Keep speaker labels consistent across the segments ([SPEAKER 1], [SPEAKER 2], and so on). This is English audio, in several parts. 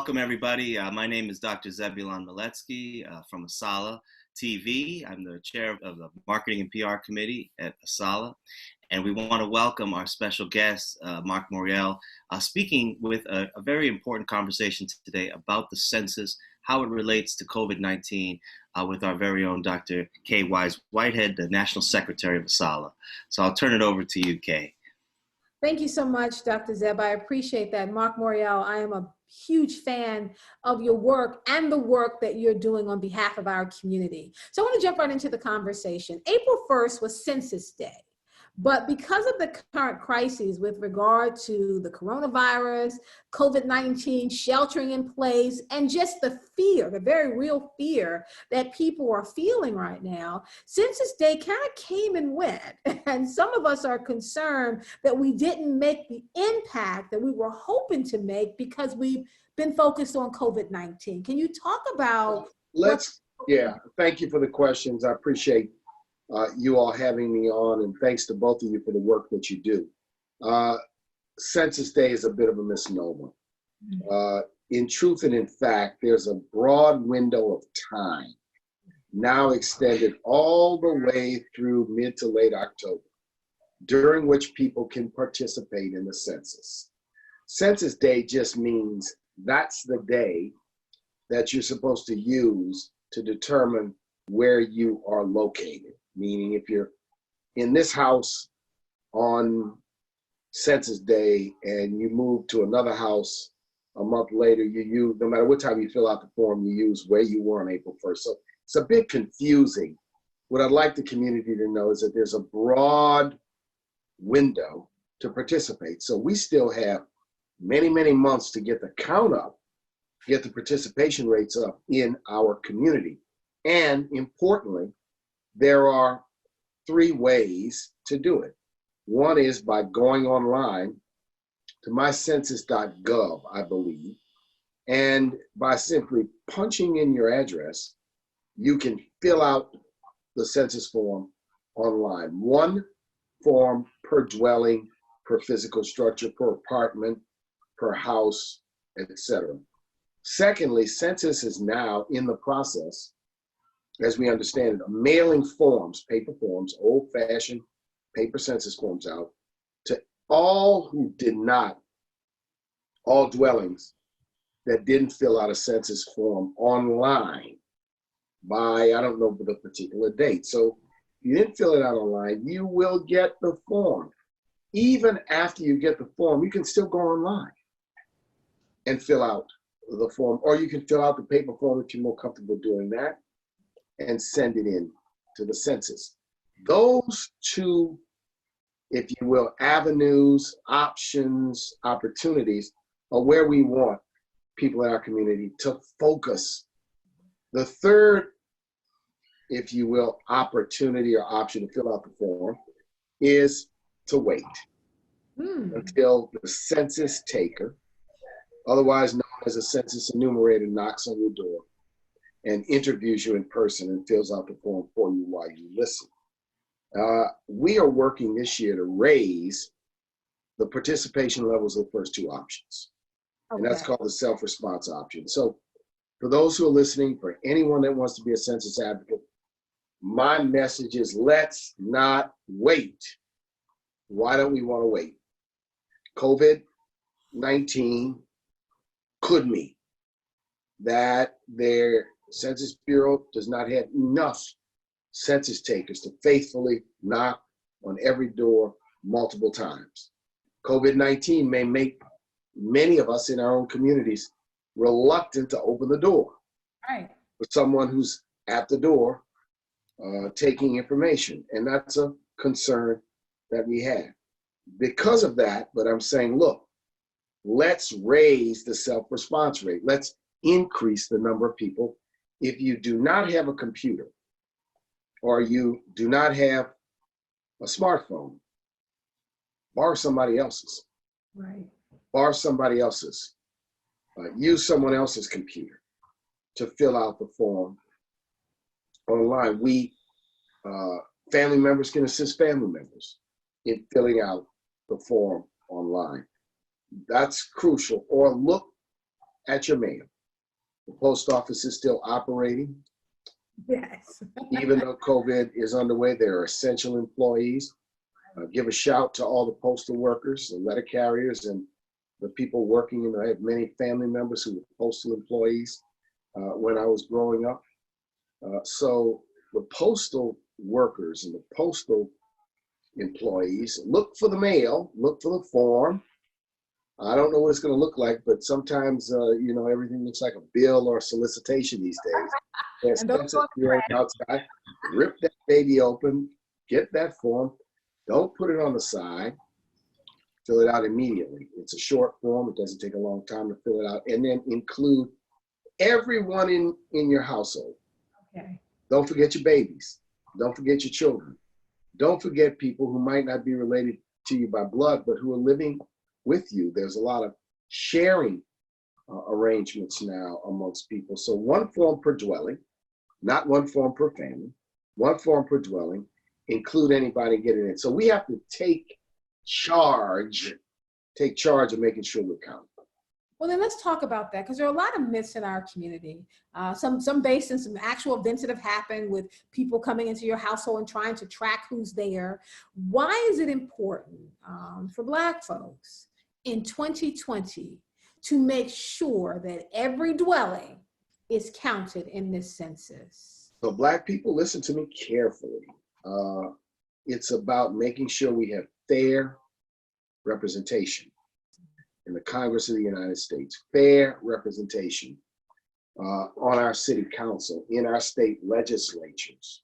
[SPEAKER 1] Welcome, everybody. My name is Dr. Zebulon Miletsky from Asala TV. I'm the chair of the Marketing and PR Committee at Asala. And we want to welcome our special guest, Marc Morial, speaking with a very important conversation today about the census, how it relates to COVID-19 with our very own Dr. Kay Wise Whitehead, the National Secretary of Asala. So I'll turn it over to you, Kay.
[SPEAKER 2] Thank you so much, Dr. Zeb. I appreciate that. Marc Morial, I am a huge fan of your work and the work that you're doing on behalf of our community. So I want to jump right into the conversation. April 1st was Census Day. But because of the current crises with regard to the coronavirus, COVID-19, sheltering in place, and just the fear, the very real fear that people are feeling right now, Census Day kind of came and went. And some of us are concerned that we didn't make the impact that we were hoping to make because we've been focused on COVID-19. Can you talk about...
[SPEAKER 3] Thank you for the questions. I appreciate you all having me on, and thanks to both of you for the work that you do. Census Day is a bit of a misnomer. In truth and in fact, there's a broad window of time now extended all the way through mid to late October, during which people can participate in the census. Census Day just means that's the day that you're supposed to use to determine where you are located. Meaning if you're in this house on Census Day and you move to another house a month later, you use, no matter what time you fill out the form, you use where you were on April 1st. So it's a bit confusing. What I'd like the community to know is that there's a broad window to participate. So we still have many, many months to get the count up, get the participation rates up in our community. And importantly, there are 3 ways to do it. One is by going online to mycensus.gov, I believe, and by simply punching in your address, you can fill out the census form online. 1 form per dwelling, per physical structure, per apartment, per house, etc. Secondly, Census is now in the process, as we understand it, mailing forms, paper forms, old-fashioned paper census forms out to all who did not, all dwellings that didn't fill out a census form online by, I don't know the particular date. So if you didn't fill it out online, you will get the form. Even after you get the form, you can still go online and fill out the form, or you can fill out the paper form if you're more comfortable doing that, and send it in to the census. Those 2, if you will, avenues, options, opportunities are where we want people in our community to focus. The third, if you will, opportunity or option to fill out the form is to wait until the census taker, otherwise known as a census enumerator, knocks on your door and interviews you in person and fills out the form for you while you listen. We are working this year to raise the participation levels of the first 2 options. Okay. And that's called the self-response option. So for those who are listening, for anyone that wants to be a census advocate, my message is let's not wait. Why don't we want to wait? COVID-19 could mean that their Census Bureau does not have enough census takers to faithfully knock on every door multiple times. COVID-19 may make many of us in our own communities reluctant to open the door for someone who's at the door taking information. And that's a concern that we have. Because of that, but I'm saying, look, let's raise the self-response rate. Let's increase the number of people. If you do not have a computer or you do not have a smartphone, borrow somebody else's.
[SPEAKER 2] Right.
[SPEAKER 3] Borrow somebody else's. Use someone else's computer to fill out the form online. Family members can assist family members in filling out the form online. That's crucial. Or look at your mail. The post office is still operating.
[SPEAKER 2] Yes.
[SPEAKER 3] Even though COVID is underway, there are essential employees. Give a shout to all the postal workers, the letter carriers, and the people working. I have many family members who were postal employees when I was growing up. So the postal workers and the postal employees, look for the mail, look for the form. I don't know what it's going to look like, but sometimes, everything looks like a bill or a solicitation these days.
[SPEAKER 2] And those
[SPEAKER 3] Expensive, you're outside, rip that baby open, get that form. Don't put it on the side. Fill it out immediately. It's a short form. It doesn't take a long time to fill it out. And then include everyone in your household.
[SPEAKER 2] Okay.
[SPEAKER 3] Don't forget your babies. Don't forget your children. Don't forget people who might not be related to you by blood, but who are living with you. There's a lot of sharing arrangements now amongst people. So one form per dwelling, not one form per family, one form per dwelling, include anybody getting it. So we have to take charge of making sure we're counted.
[SPEAKER 2] Well, then let's talk about that, because there are a lot of myths in our community. Some based in some actual events that have happened with people coming into your household and trying to track who's there. Why is it important for Black folks in 2020 to make sure that every dwelling is counted in this census?
[SPEAKER 3] So Black people, listen to me carefully. It's about making sure we have fair representation in the Congress of the United States, fair representation on our city council, in our state legislatures,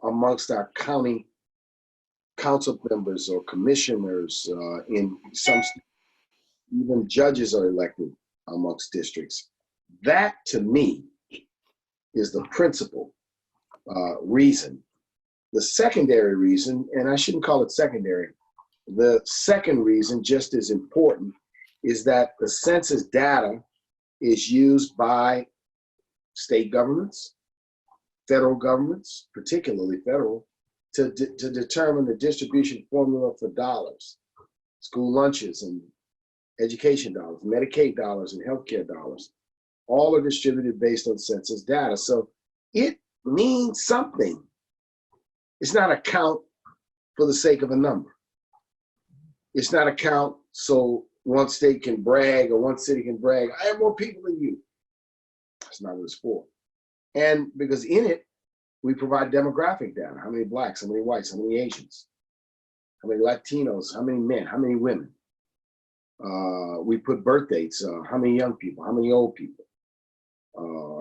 [SPEAKER 3] amongst our county council members or commissioners, in some states, even judges are elected amongst districts. That, to me, is the principal reason. The secondary reason, and I shouldn't call it secondary, the second reason, just as important, is that the census data is used by state governments, federal governments, particularly federal, to determine the distribution formula for dollars, school lunches and education dollars, Medicaid dollars and healthcare dollars. All are distributed based on census data. So it means something. It's not a count for the sake of a number. It's not a count so one state can brag or one city can brag, I have more people than you. That's not what it's for. And because in it, we provide demographic data. How many Blacks, how many whites, how many Asians, how many Latinos, how many men, how many women. We put birth dates, how many young people, how many old people.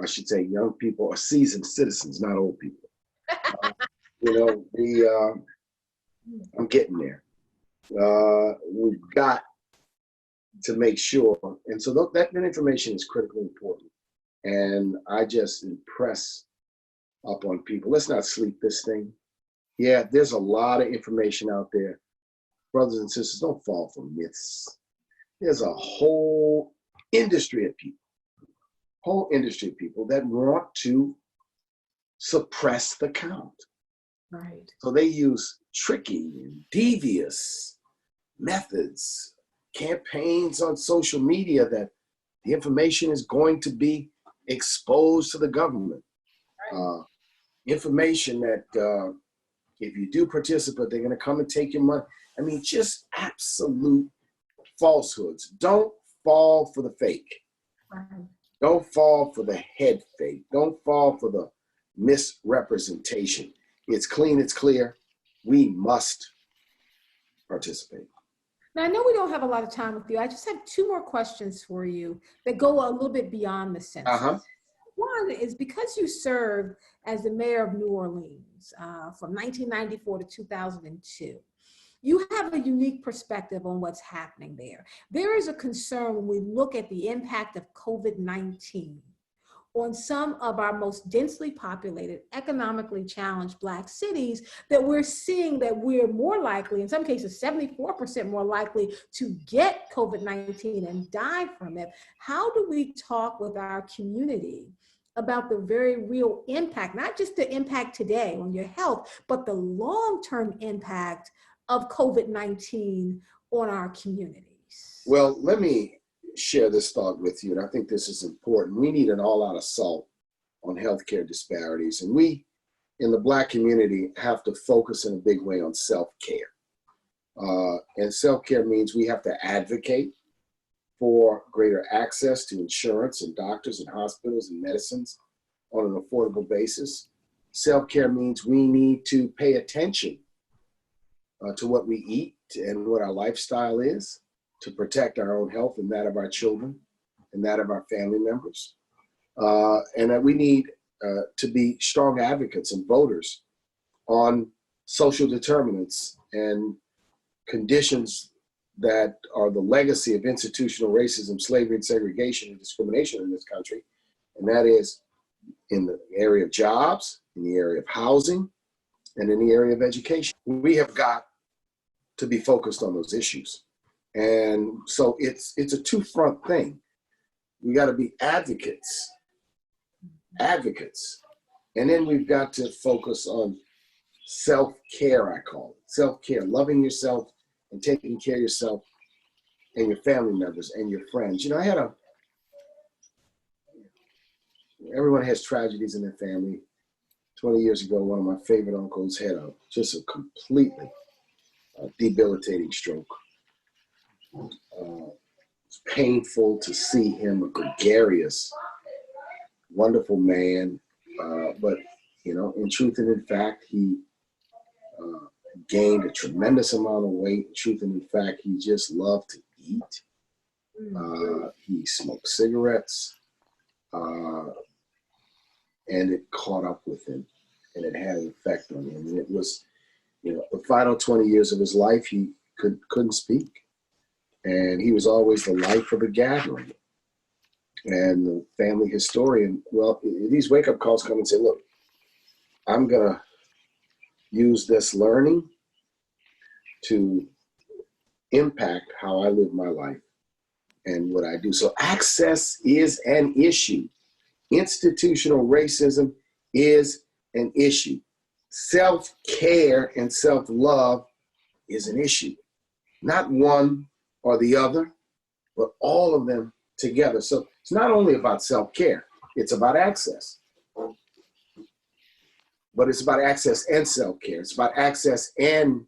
[SPEAKER 3] I should say young people are seasoned citizens, not old people. I'm getting there. We've got to make sure, and so that information is critically important. And I just impress upon people, let's not sleep this thing. Yeah, there's a lot of information out there. Brothers and sisters, don't fall for myths. There's a whole industry of people that want to suppress the count.
[SPEAKER 2] Right.
[SPEAKER 3] So they use tricky and devious methods, campaigns on social media that the information is going to be exposed to the government. Right. Information that if you do participate, they're going to come and take your money. I mean, just absolute falsehoods. Don't fall for the fake.
[SPEAKER 2] Right.
[SPEAKER 3] Don't fall for the head fake. Don't fall for the misrepresentation. It's clean, it's clear. We must participate.
[SPEAKER 2] Now, I know we don't have a lot of time with you. I just have two more questions for you that go a little bit beyond the census.
[SPEAKER 3] Uh-huh.
[SPEAKER 2] One is, because you served as the mayor of New Orleans from 1994 to 2002, you have a unique perspective on what's happening there. There is a concern when we look at the impact of COVID-19 on some of our most densely populated, economically challenged Black cities, that we're seeing that we're more likely, in some cases 74% more likely, to get COVID-19 and die from it. How do we talk with our community about the very real impact, not just the impact today on your health, but the long-term impact of COVID-19 on our communities?
[SPEAKER 3] Well, let me share this thought with you, and I think this is important. We need an all-out assault on healthcare disparities, and we in the Black community have to focus in a big way on self-care. And self-care means we have to advocate for greater access to insurance and doctors and hospitals and medicines on an affordable basis. Self-care means we need to pay attention to what we eat and what our lifestyle is to protect our own health and that of our children and that of our family members. And that we need to be strong advocates and voters on social determinants and conditions that are the legacy of institutional racism, slavery, and segregation and discrimination in this country. And that is in the area of jobs, in the area of housing, and in the area of education. We have got to be focused on those issues. And so it's a two-front thing. We got to be advocates. And then we've got to focus on self-care, I call it. Self-care, loving yourself and taking care of yourself and your family members and your friends. You know, everyone has tragedies in their family. 20 years ago, one of my favorite uncles had just a completely debilitating stroke. It's painful to see him, a gregarious, wonderful man. But, you know, in truth and in fact, he gained a tremendous amount of weight. In truth and in fact, he just loved to eat. He smoked cigarettes. And it caught up with him, and it had an effect on him. And it was, you know, the final 20 years of his life, he couldn't speak. And he was always the life of the gathering. And the family historian, well, these wake-up calls come and say, look, I'm going to use this learning to impact how I live my life and what I do. So access is an issue. Institutional racism is an issue. Self-care and self-love is an issue. Not one or the other, but all of them together. So it's not only about self-care, it's about access. But it's about access and self-care. It's about access and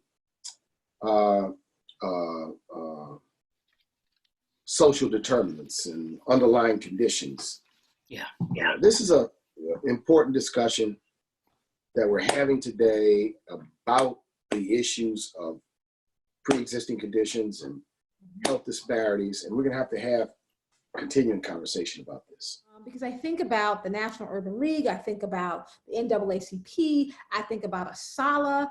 [SPEAKER 3] social determinants and underlying conditions.
[SPEAKER 1] Yeah.
[SPEAKER 3] This is an important discussion that we're having today about the issues of pre-existing conditions and health disparities, and we're going to have continuing conversation about this.
[SPEAKER 2] Because I think about the National Urban League, I think about the NAACP, I think about ASALA,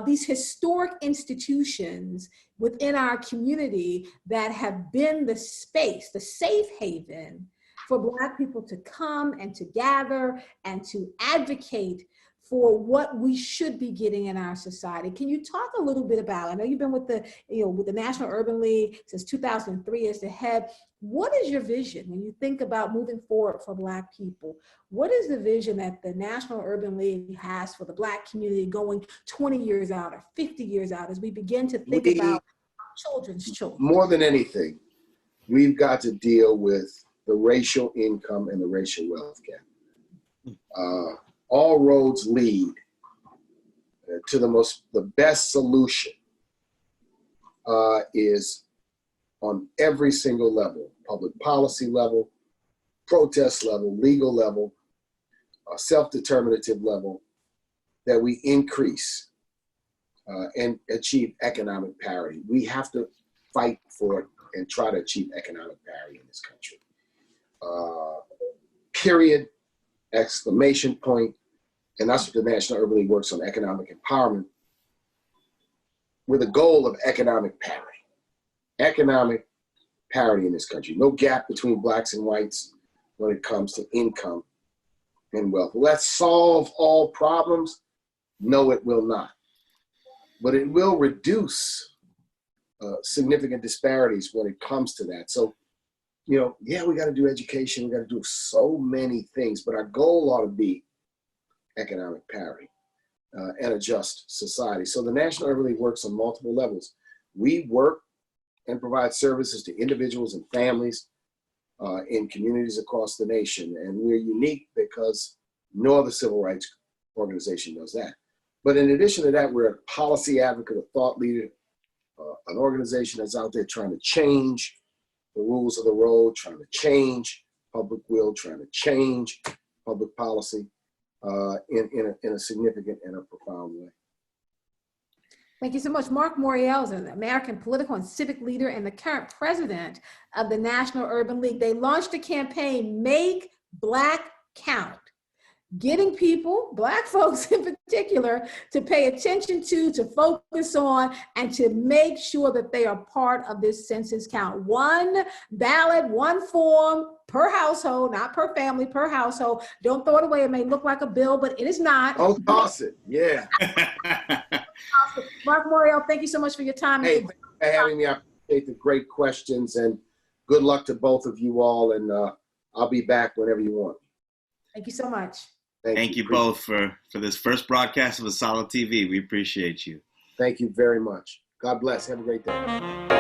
[SPEAKER 2] these historic institutions within our community that have been the space, the safe haven for Black people to come and to gather and to advocate for what we should be getting in our society. Can you talk a little bit about, I know you've been with the National Urban League since 2003 as the head. What is your vision when you think about moving forward for Black people? What is the vision that the National Urban League has for the Black community going 20 years out or 50 years out as we begin to think about children's children?
[SPEAKER 3] More than anything, we've got to deal with the racial income and the racial wealth gap. All roads lead to the best solution is on every single level, public policy level, protest level, legal level, self-determinative level, that we increase and achieve economic parity. We have to fight for it and try to achieve economic parity in this country. Period. Exclamation point. And that's what the National Urban League works on, economic empowerment, with a goal of economic parity. Economic parity in this country. No gap between Blacks and whites when it comes to income and wealth. Will that solve all problems? No, it will not. But it will reduce significant disparities when it comes to that. So, you know, yeah, we got to do education. We got to do so many things, but our goal ought to be economic parity and a just society. So the National Urban League works on multiple levels. We work and provide services to individuals and families in communities across the nation. And we're unique because no other civil rights organization does that. But in addition to that, we're a policy advocate, a thought leader, an organization that's out there trying to change the rules of the road, trying to change public will, trying to change public policy in a significant and a profound way.
[SPEAKER 2] Thank you so much. Marc Morial is an American political and civic leader and the current president of the National Urban League. They launched a campaign, Make Black Count, getting people, Black folks in particular, to pay attention to focus on, and to make sure that they are part of this census count. One ballot, one form per household, not per family, per household. Don't throw it away. It may look like a bill, but it is not.
[SPEAKER 3] Oh, toss it. Yeah.
[SPEAKER 2] Marc Morial, thank you so much for your time.
[SPEAKER 3] Hey, thanks for having me. I appreciate the great questions, and good luck to both of you all. And I'll be back whenever you want.
[SPEAKER 2] Thank you so much.
[SPEAKER 1] Thank you both for this first broadcast of Asala TV. We appreciate you.
[SPEAKER 3] Thank you very much. God bless. Have a great day.